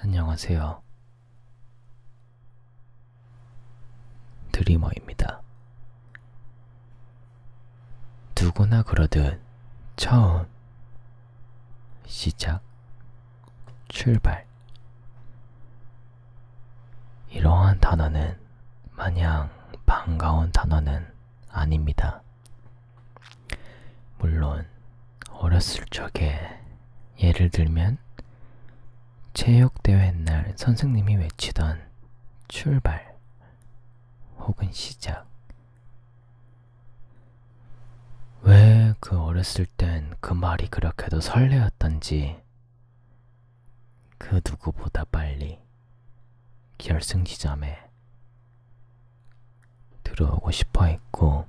안녕하세요. 드리머입니다. 누구나 그러듯 처음, 시작, 출발. 이러한 단어는 마냥 반가운 단어는 아닙니다. 물론 어렸을 적에 예를 들면 체육대회 날 선생님이 외치던 출발 혹은 시작. 왜 그 어렸을 땐 그 말이 그렇게도 설레었던지 그 누구보다 빨리 결승 지점에 들어오고 싶어 했고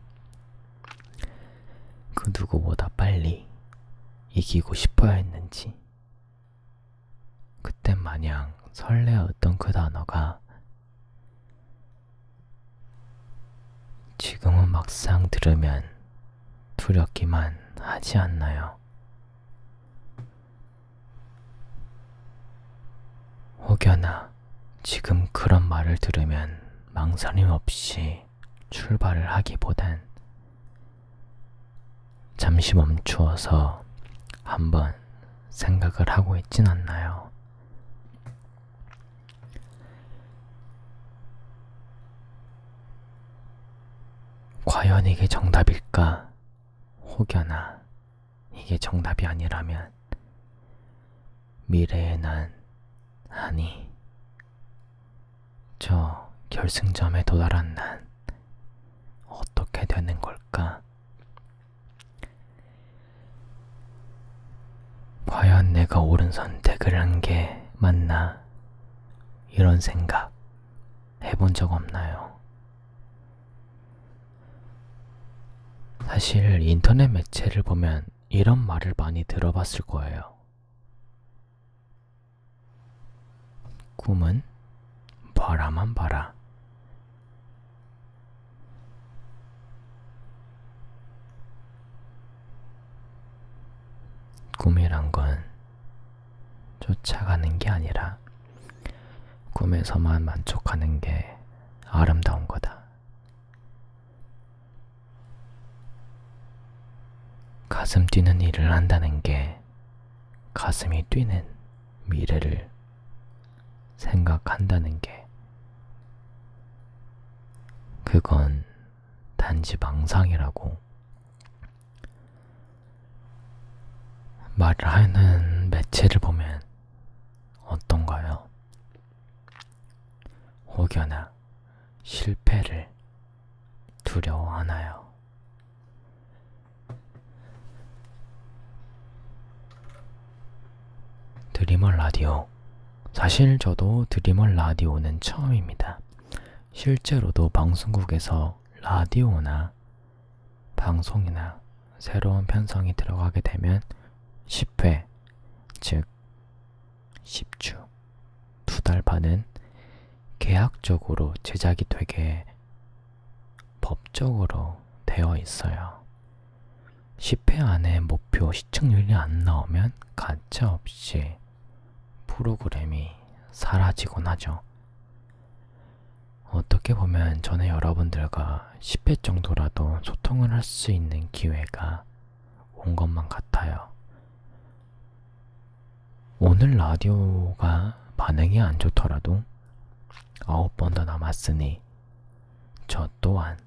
그 누구보다 빨리 이기고 싶어야 했는지 그때 마냥 설레었던 그 단어가 지금은 막상 들으면 두렵기만 하지 않나요? 혹여나 지금 그런 말을 들으면 망설임 없이 출발을 하기보단 잠시 멈추어서 한번 생각을 하고 있진 않나요? 과연 이게 정답일까? 혹여나 이게 정답이 아니라면 미래의 난, 아니, 저 결승점에 도달한 난 어떻게 되는 걸까? 과연 내가 옳은 선택을 한 게 맞나? 이런 생각 해본 적 없나요? 사실 인터넷 매체를 보면 이런 말을 많이 들어봤을 거예요. 꿈은 바라만 봐라. 꿈이란 건 쫓아가는 게 아니라 꿈에서만 만족하는 게 아름다운 거다. 가슴 뛰는 일을 한다는 게 가슴이 뛰는 미래를 생각한다는 게 그건 단지 망상이라고 말을 하는 매체를 보면 어떤가요? 혹여나 실패를 두려워하나요? 드리머 라디오. 사실 저도 드리머 라디오는 처음입니다. 실제로도 방송국에서 라디오나 방송이나 새로운 편성이 들어가게 되면 10회, 즉 10주, 2달 반은 계약적으로 제작이 되게 법적으로 되어 있어요. 10회 안에 목표 시청률이 안 나오면 가차없이 프로그램이 사라지곤 하죠. 어떻게 보면 저는 여러분들과 10회 정도라도 소통을 할 수 있는 기회가 온 것만 같아요. 오늘 라디오가 반응이 안 좋더라도 9번 더 남았으니 저 또한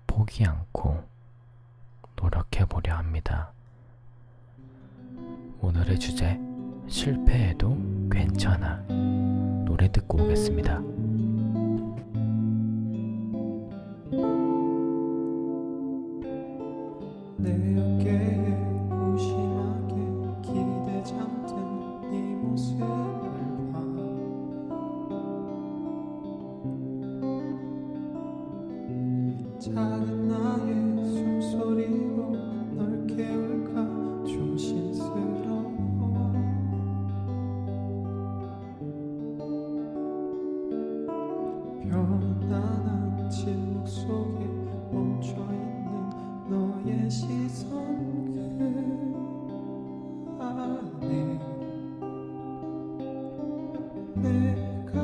포기 않고 노력해보려 합니다. 오늘의 주제, 실패해도 괜찮아. 노래 듣고 오겠습니다. 내 어깨에 무심하게 기대 잠든 네 모습을 봐. 작은 나의 숨소리로 널 깨울까 조심스러워. 편안한 침묵 속에 멈춰있는 너의 시선 그 안에 내가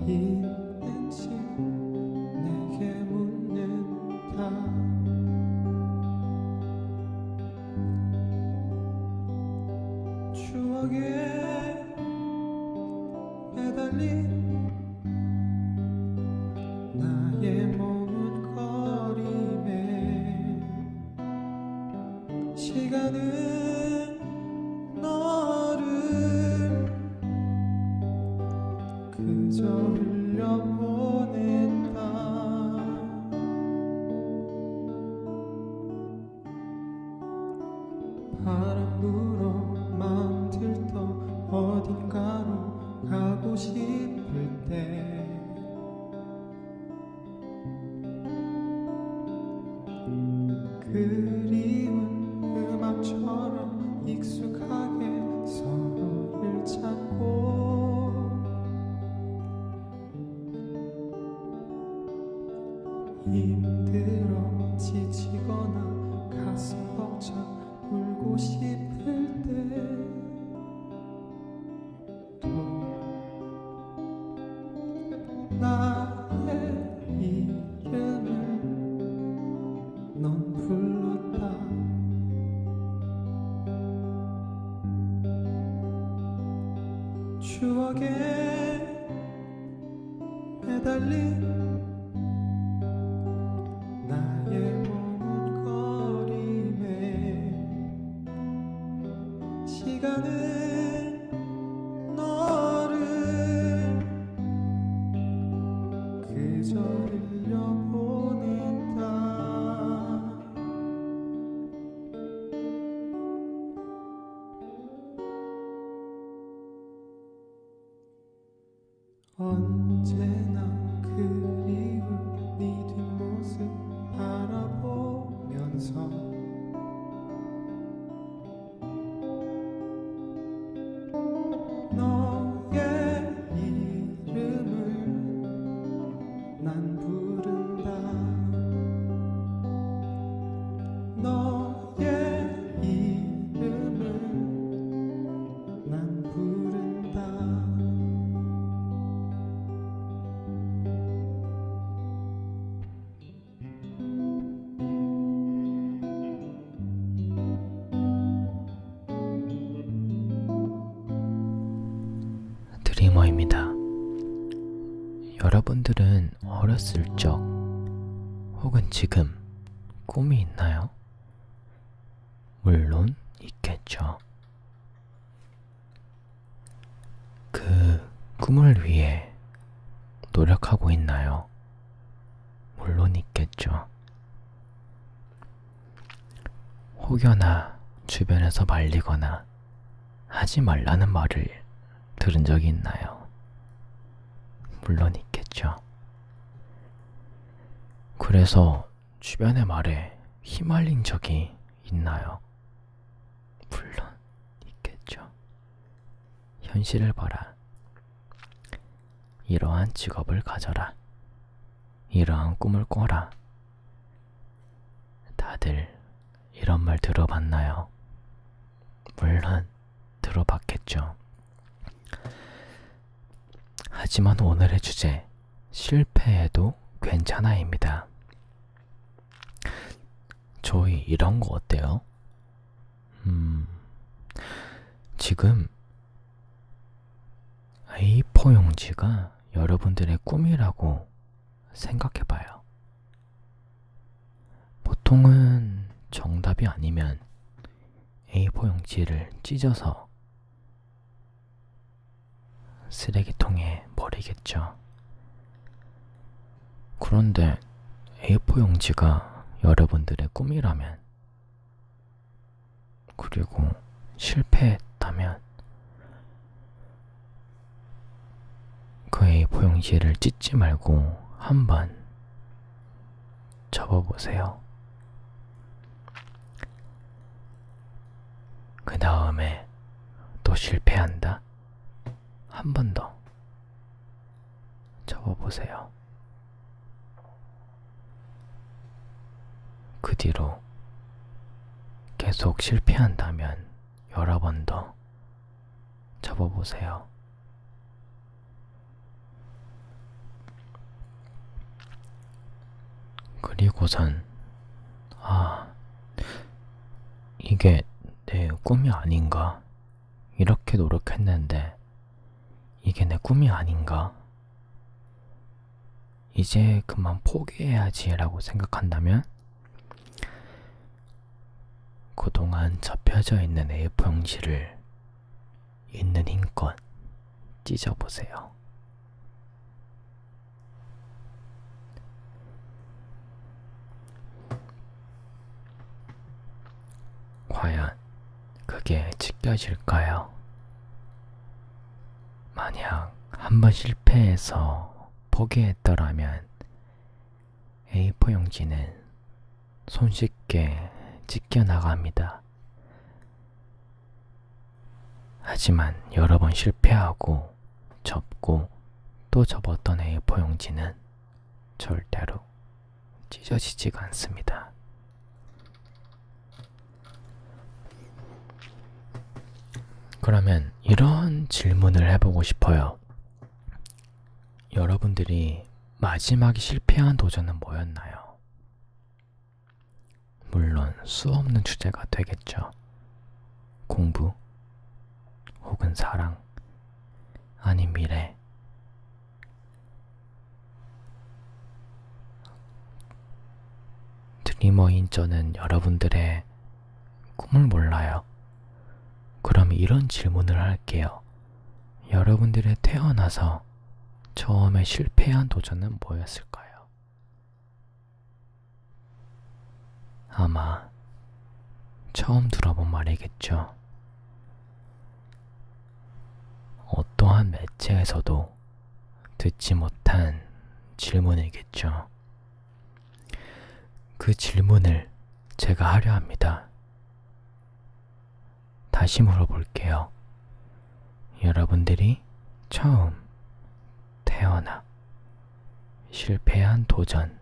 있는지 내게 묻는다. 추억에 매달린 나의 머뭇거림에 시간은 너를 그저 흘려보낸다. 바람 불어 마음 들떠 어딘가로 가고 싶을 때 그리운 음악처럼 익숙하게 서로를 찾고 힘들어 지치거나 가슴 벅차 울고 싶을 때도 나의 이름을 넌 불렀다. 추억에 매달린 나의 머뭇거림에 시간은 너를 그저 흘려보낸다. 언제나 그리운 네 뒷모습 바라보면서 너의 이름을 난 부른다. 너의 이름을 난 부른다. 드리머입니다. 여러분들은 어렸을 적 혹은 지금 꿈이 있나요? 물론 있겠죠. 그 꿈을 위해 노력하고 있나요? 물론 있겠죠. 혹여나 주변에서 말리거나 하지 말라는 말을 들은 적이 있나요? 물론 있겠죠. 그래서 주변의 말에 휘말린 적이 있나요? 물론 있겠죠. 현실을 봐라. 이러한 직업을 가져라. 이러한 꿈을 꿔라. 다들 이런 말 들어봤나요? 물론 들어봤겠죠. 하지만 오늘의 주제, 실패해도 괜찮아입니다. 저희 이런 거 어때요? 지금 A4 용지가 여러분들의 꿈이라고 생각해봐요. 보통은 정답이 아니면 A4 용지를 찢어서 쓰레기통에 버리겠죠. 그런데 A4 용지가 여러분들의 꿈이라면, 그리고 실패했다면 그 A4 용지를 찢지 말고 한번 접어보세요. 그 다음에 또 실패한다? 한 번 더 접어보세요. 그 뒤로 계속 실패한다면 여러 번 더 접어보세요. 그리고선 이게 내 꿈이 아닌가? 이렇게 노력했는데 이게 내 꿈이 아닌가? 이제 그만 포기해야지라고 생각한다면 그동안 접혀져 있는 A4 용지를 있는 힘껏 찢어보세요. 과연 그게 찢겨질까요? 만약 한번 실패해서 포기했더라면 A4 용지는 손쉽게 찢겨나갑니다. 하지만 여러 번 실패하고 접고 또 접었던 A4 용지는 절대로 찢어지지가 않습니다. 그러면 이런 질문을 해보고 싶어요. 여러분들이 마지막에 실패한 도전은 뭐였나요? 물론 수없는 주제가 되겠죠. 공부, 혹은 사랑, 아닌 미래. 드리머인 저는 여러분들의 꿈을 몰라요. 그럼 이런 질문을 할게요. 여러분들의 태어나서 처음에 실패한 도전은 뭐였을까요? 아마 처음 들어본 말이겠죠. 어떠한 매체에서도 듣지 못한 질문이겠죠. 그 질문을 제가 하려 합니다. 다시 물어볼게요. 여러분들이 처음 태어나 실패한 도전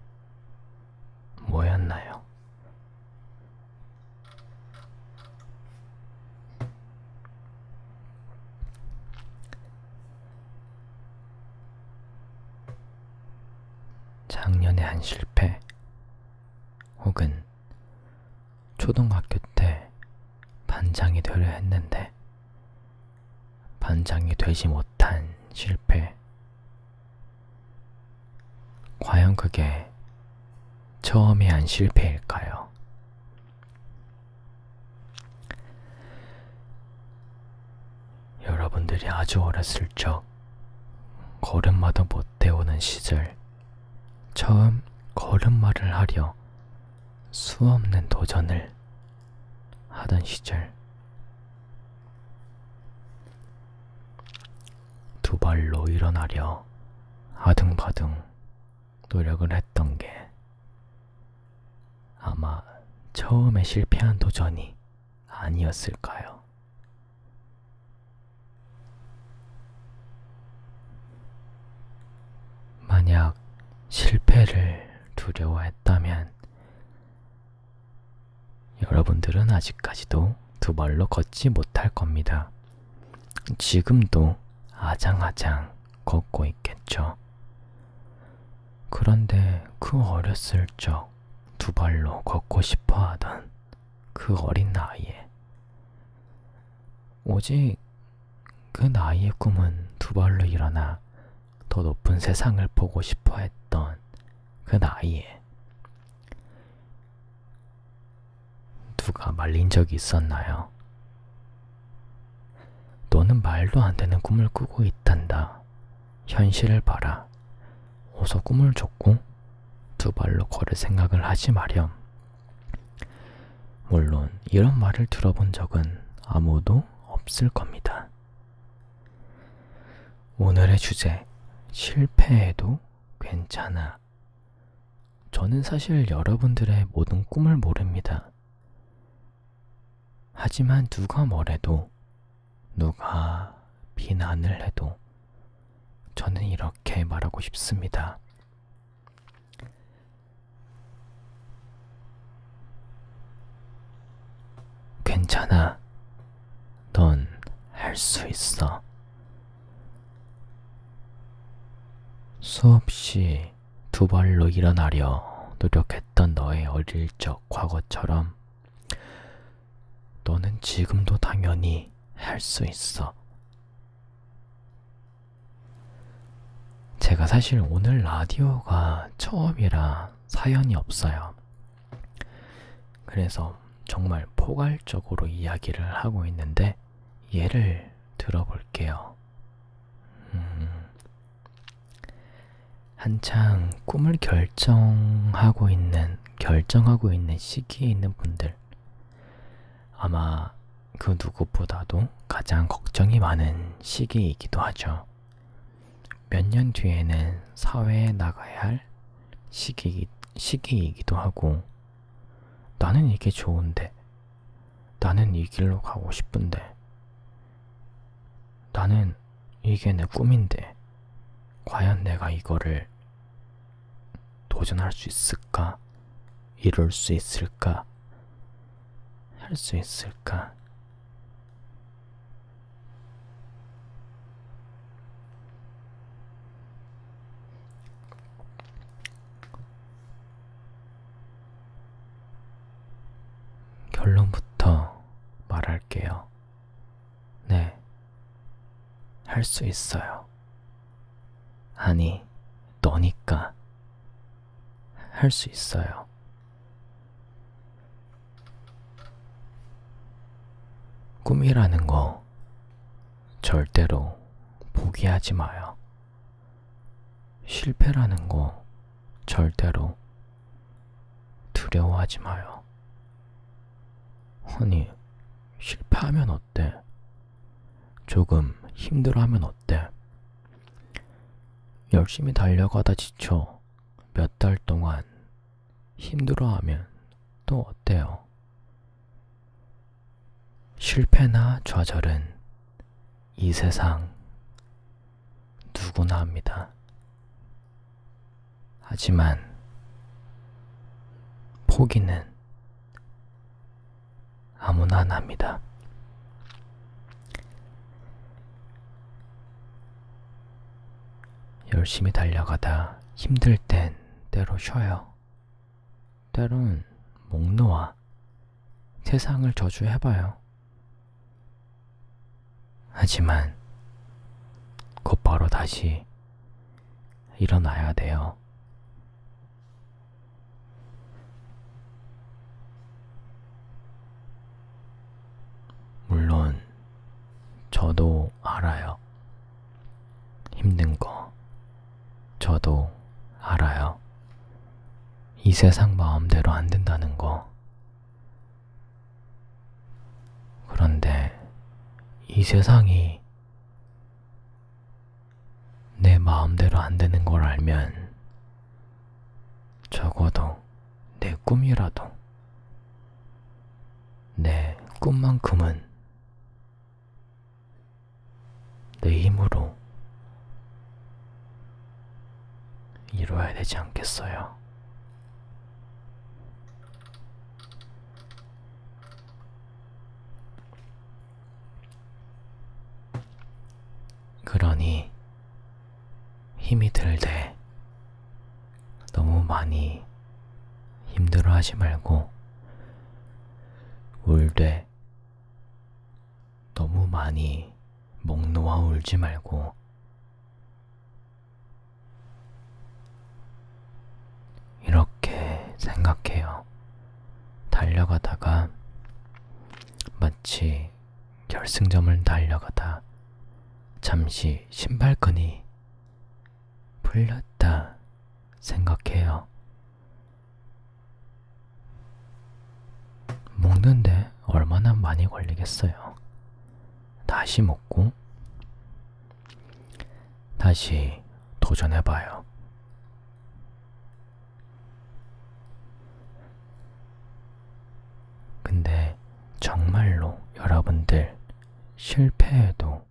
뭐였나요? 작년에 한 실패, 혹은 초등학교 때 반장이 되려 했는데 반장이 되지 못한 실패. 과연 그게 처음에 한 실패일까요? 여러분들이 아주 어렸을 적 걸음마도 못 태우는 시절, 처음 걸음마를 하려 수없는 도전을 하던 시절, 두 발로 일어나려 아등바등 노력을 했던 게 아마 처음에 실패한 도전이 아니었을까요? 만약 실패를 두려워했다면 여러분들은 아직까지도 두 발로 걷지 못할 겁니다. 지금도 아장아장 걷고 있겠죠. 그런데 그 어렸을 적 두 발로 걷고 싶어 하던 그 어린 나이에 오직 그 나이의 꿈은 두 발로 일어나 더 높은 세상을 보고 싶어 했던 그 나이에 누가 말린 적이 있었나요? 너는 말도 안 되는 꿈을 꾸고 있단다. 현실을 봐라. 어서 꿈을 줬고 두 발로 걸을 생각을 하지 마렴. 물론 이런 말을 들어본 적은 아무도 없을 겁니다. 오늘의 주제, 실패해도 괜찮아. 저는 사실 여러분들의 모든 꿈을 모릅니다. 하지만 누가 뭐래도, 누가 비난을 해도 저는 이렇게 말하고 싶습니다. 괜찮아. 넌 할 수 있어. 수없이 두 발로 일어나려 노력했던 너의 어릴 적 과거처럼 너는 지금도 당연히 할 수 있어. 제가 사실 오늘 라디오가 처음이라 사연이 없어요. 그래서 정말 포괄적으로 이야기를 하고 있는데 예를 들어볼게요. 한창 꿈을 결정하고 있는 시기에 있는 분들, 아마 그 누구보다도 가장 걱정이 많은 시기이기도 하죠. 몇 년 뒤에는 사회에 나가야 할 시기이기도 하고, 나는 이게 좋은데, 나는 이 길로 가고 싶은데, 나는 이게 내 꿈인데, 과연 내가 이거를 도전할 수 있을까? 이룰 수 있을까? 할 수 있을까? 결론부터 말할게요. 네, 할 수 있어요. 아니, 너니까 할 수 있어요. 꿈이라는 거 절대로 포기하지 마요. 실패라는 거 절대로 두려워하지 마요. 아니, 실패하면 어때? 조금 힘들어하면 어때? 열심히 달려가다 지쳐 몇 달 동안 힘들어하면 또 어때요? 실패나 좌절은 이 세상 누구나 합니다. 하지만 포기는 아무나 안 합니다. 열심히 달려가다 힘들 땐 때로 쉬어요. 때론 목 놓아 세상을 저주해봐요. 하지만 곧바로 다시 일어나야 돼요. 물론 저도 알아요. 힘든 거 저도 알아요. 이 세상 마음대로 안 된다는 거. 그런데 이 세상이 내 마음대로 안 되는 걸 알면 적어도 내 꿈이라도 내 꿈만큼은 내 힘으로 이뤄야 되지 않겠어요? 그러니 힘이 들되 너무 많이 힘들어하지 말고 울되 너무 많이 목 놓아 울지 말고 이렇게 생각해요. 달려가다가 마치 결승점을 달려가다 잠시 신발끈이 풀렸다 생각해요. 먹는데 얼마나 많이 걸리겠어요. 다시 먹고 다시 도전해봐요. 근데 정말로 여러분들 실패해도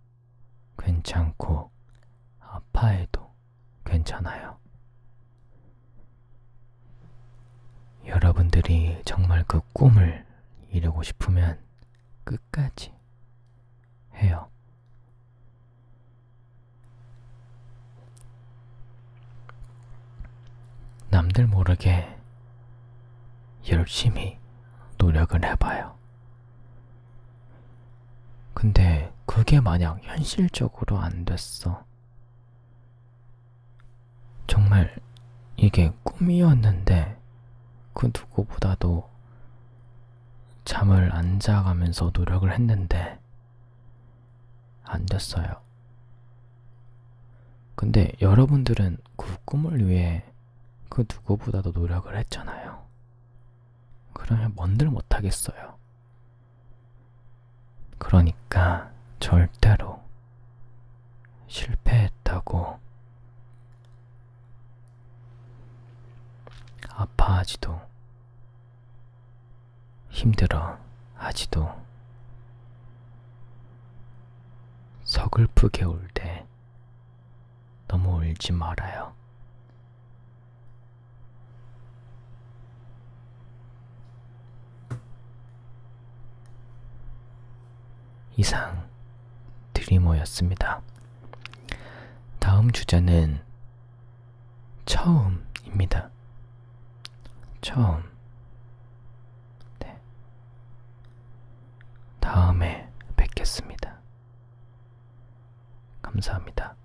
괜찮고 아파해도 괜찮아요. 여러분들이 정말 그 꿈을 이루고 싶으면 끝까지 해요. 남들 모르게 열심히 노력을 해봐요. 근데 그게 마냥 현실적으로 안 됐어. 정말 이게 꿈이었는데 그 누구보다도 잠을 안 자가면서 노력을 했는데 안 됐어요. 근데 여러분들은 그 꿈을 위해 그 누구보다도 노력을 했잖아요. 그러면 뭔들 못하겠어요. 그러니까 절대로 실패했다고 아파하지도 힘들어 하지도 서글프게 울 때 너무 울지 말아요. 이상 드리머였습니다. 다음 주제는 처음입니다. 처음. 네. 다음에 뵙겠습니다. 감사합니다.